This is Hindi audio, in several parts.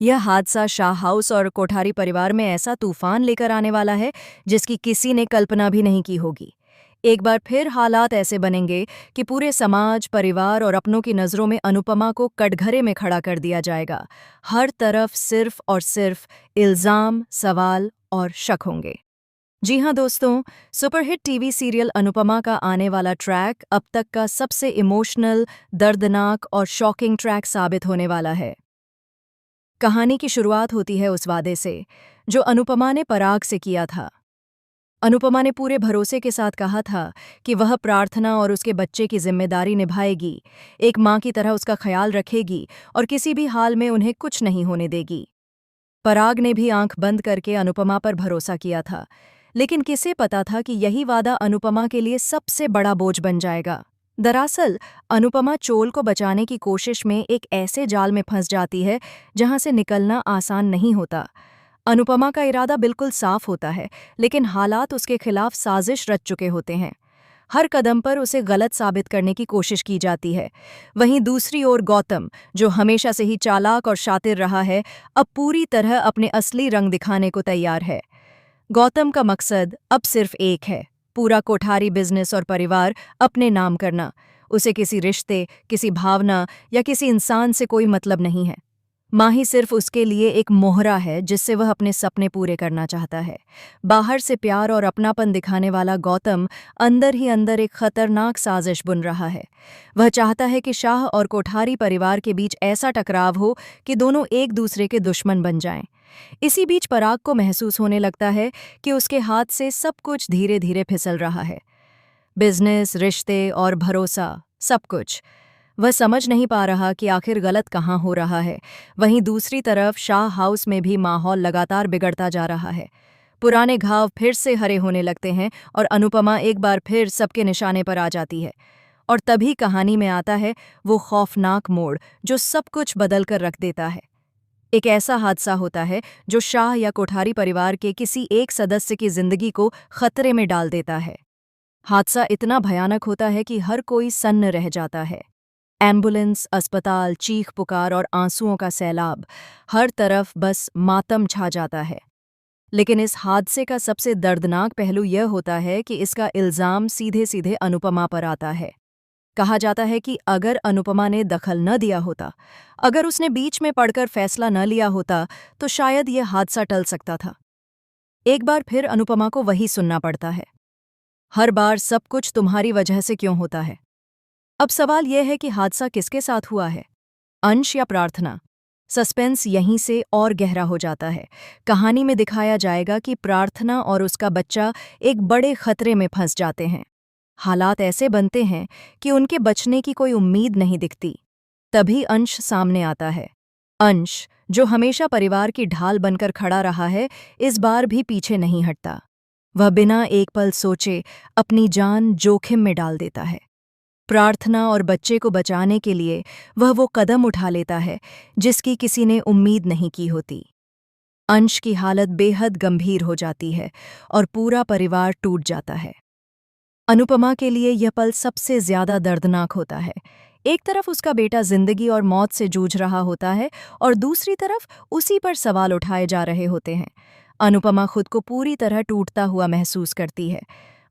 यह हादसा शाह हाउस और कोठारी परिवार में ऐसा तूफान लेकर आने वाला है जिसकी किसी ने कल्पना भी नहीं की होगी। एक बार फिर हालात ऐसे बनेंगे कि पूरे समाज, परिवार और अपनों की नज़रों में अनुपमा को कटघरे में खड़ा कर दिया जाएगा। हर तरफ सिर्फ और सिर्फ इल्ज़ाम, सवाल और शक होंगे। जी हाँ दोस्तों, सुपरहिट टीवी सीरियल अनुपमा का आने वाला ट्रैक अब तक का सबसे इमोशनल, दर्दनाक और शॉकिंग ट्रैक साबित होने वाला है। कहानी की शुरुआत होती है उस वादे से जो अनुपमा ने पराग से किया था। अनुपमा ने पूरे भरोसे के साथ कहा था कि वह प्रार्थना और उसके बच्चे की जिम्मेदारी निभाएगी, एक माँ की तरह उसका ख्याल रखेगी और किसी भी हाल में उन्हें कुछ नहीं होने देगी। पराग ने भी आंख बंद करके अनुपमा पर भरोसा किया था, लेकिन किसे पता था कि यही वादा अनुपमा के लिए सबसे बड़ा बोझ बन जाएगा। दरअसल अनुपमा चोल को बचाने की कोशिश में एक ऐसे जाल में फंस जाती है जहां से निकलना आसान नहीं होता। अनुपमा का इरादा बिल्कुल साफ होता है, लेकिन हालात उसके खिलाफ साजिश रच चुके होते हैं। हर कदम पर उसे गलत साबित करने की कोशिश की जाती है। वहीं दूसरी ओर गौतम, जो हमेशा से ही चालाक और शातिर रहा है, अब पूरी तरह अपने असली रंग दिखाने को तैयार है। गौतम का मकसद अब सिर्फ एक है, पूरा कोठारी बिजनेस और परिवार अपने नाम करना। उसे किसी रिश्ते, किसी भावना या किसी इंसान से कोई मतलब नहीं है। माँ ही सिर्फ उसके लिए एक मोहरा है जिससे वह अपने सपने पूरे करना चाहता है। बाहर से प्यार और अपनापन दिखाने वाला गौतम अंदर ही अंदर एक खतरनाक साजिश बुन रहा है। वह चाहता है कि शाह और कोठारी परिवार के बीच ऐसा टकराव हो कि दोनों एक दूसरे के दुश्मन बन जाएं। इसी बीच पराग को महसूस होने लगता है कि उसके हाथ से सब कुछ धीरे धीरे फिसल रहा है। बिजनेस, रिश्ते और भरोसा, सब कुछ। वह समझ नहीं पा रहा कि आखिर गलत कहाँ हो रहा है। वहीं दूसरी तरफ शाह हाउस में भी माहौल लगातार बिगड़ता जा रहा है। पुराने घाव फिर से हरे होने लगते हैं और अनुपमा एक बार फिर सबके निशाने पर आ जाती है। और तभी कहानी में आता है वो खौफनाक मोड़ जो सब कुछ बदल कर रख देता है। एक ऐसा हादसा होता है जो शाह या कोठारी परिवार के किसी एक सदस्य की जिंदगी को खतरे में डाल देता है। हादसा इतना भयानक होता है कि हर कोई सन्न रह जाता है। एम्बुलेंस, अस्पताल, चीख पुकार और आंसुओं का सैलाब, हर तरफ बस मातम छा जाता है। लेकिन इस हादसे का सबसे दर्दनाक पहलू यह होता है कि इसका इल्ज़ाम सीधे सीधे अनुपमा पर आता है। कहा जाता है कि अगर अनुपमा ने दखल न दिया होता, अगर उसने बीच में पड़कर फैसला न लिया होता, तो शायद यह हादसा टल सकता था। एक बार फिर अनुपमा को वही सुनना पड़ता है, हर बार सब कुछ तुम्हारी वजह से क्यों होता है। अब सवाल यह है कि हादसा किसके साथ हुआ है, अंश या प्रार्थना। सस्पेंस यहीं से और गहरा हो जाता है। कहानी में दिखाया जाएगा कि प्रार्थना और उसका बच्चा एक बड़े खतरे में फंस जाते हैं। हालात ऐसे बनते हैं कि उनके बचने की कोई उम्मीद नहीं दिखती। तभी अंश सामने आता है। अंश, जो हमेशा परिवार की ढाल बनकर खड़ा रहा है, इस बार भी पीछे नहीं हटता। वह बिना एक पल सोचे अपनी जान जोखिम में डाल देता है। प्रार्थना और बच्चे को बचाने के लिए वह वो कदम उठा लेता है जिसकी किसी ने उम्मीद नहीं की होती। अंश की हालत बेहद गंभीर हो जाती है और पूरा परिवार टूट जाता है। अनुपमा के लिए यह पल सबसे ज्यादा दर्दनाक होता है। एक तरफ उसका बेटा जिंदगी और मौत से जूझ रहा होता है और दूसरी तरफ उसी पर सवाल उठाए जा रहे होते हैं। अनुपमा खुद को पूरी तरह टूटता हुआ महसूस करती है।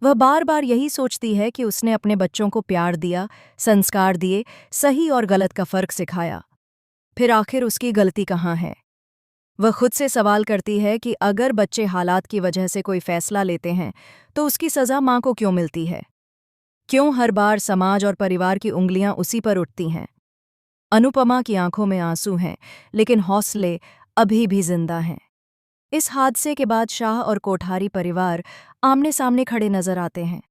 वह बार बार यही सोचती है कि उसने अपने बच्चों को प्यार दिया, संस्कार दिए, सही और गलत का फर्क सिखाया। फिर आखिर उसकी गलती कहाँ है? वह खुद से सवाल करती है कि अगर बच्चे हालात की वजह से कोई फैसला लेते हैं, तो उसकी सज़ा माँ को क्यों मिलती है? क्यों हर बार समाज और परिवार की उंगलियां उसी पर उठती हैं? अनुपमा की आंखों में आंसू हैं, लेकिन हौसले अभी भी जिंदा हैं। इस हादसे के बाद शाह और कोठारी परिवार आमने सामने खड़े नजर आते हैं।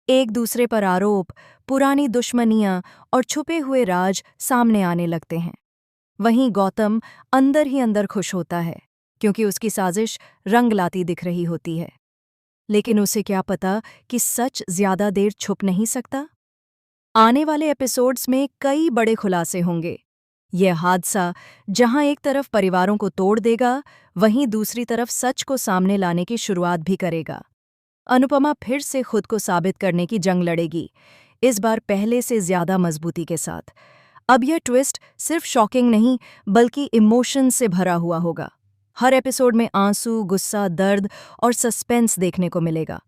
एक दूसरे पर आरोप, पुरानी दुश्मनियां और छुपे हुए राज सामने आने लगते हैं। वहीं गौतम अंदर ही अंदर खुश होता है, क्योंकि उसकी साजिश रंग लाती दिख रही होती है। लेकिन उसे क्या पता कि सच ज्यादा देर छुप नहीं सकता। आने वाले एपिसोड्स में कई बड़े खुलासे होंगे। यह हादसा जहां एक तरफ परिवारों को तोड़ देगा, वहीं दूसरी तरफ सच को सामने लाने की शुरुआत भी करेगा। अनुपमा फिर से खुद को साबित करने की जंग लड़ेगी, इस बार पहले से ज्यादा मजबूती के साथ। अब यह ट्विस्ट सिर्फ शॉकिंग नहीं बल्कि इमोशन से भरा हुआ होगा। हर एपिसोड में आंसू, गुस्सा, दर्द और सस्पेंस देखने को मिलेगा।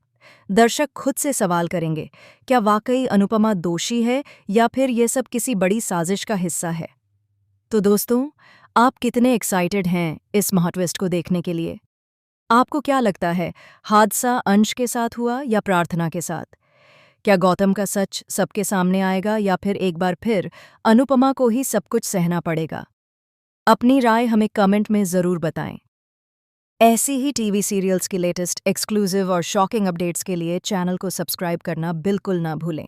दर्शक खुद से सवाल करेंगे, क्या वाकई अनुपमा दोषी है या फिर यह सब किसी बड़ी साजिश का हिस्सा है? तो दोस्तों, आप कितने एक्साइटेड हैं इस महाट्विस्ट को देखने के लिए? आपको क्या लगता है, हादसा अंश के साथ हुआ या प्रार्थना के साथ? क्या गौतम का सच सबके सामने आएगा या फिर एक बार फिर अनुपमा को ही सब कुछ सहना पड़ेगा? अपनी राय हमें कमेंट में ज़रूर बताएं। ऐसी ही टीवी सीरियल्स की लेटेस्ट एक्सक्लूसिव और शॉकिंग अपडेट्स के लिए चैनल को सब्सक्राइब करना बिल्कुल ना भूलें।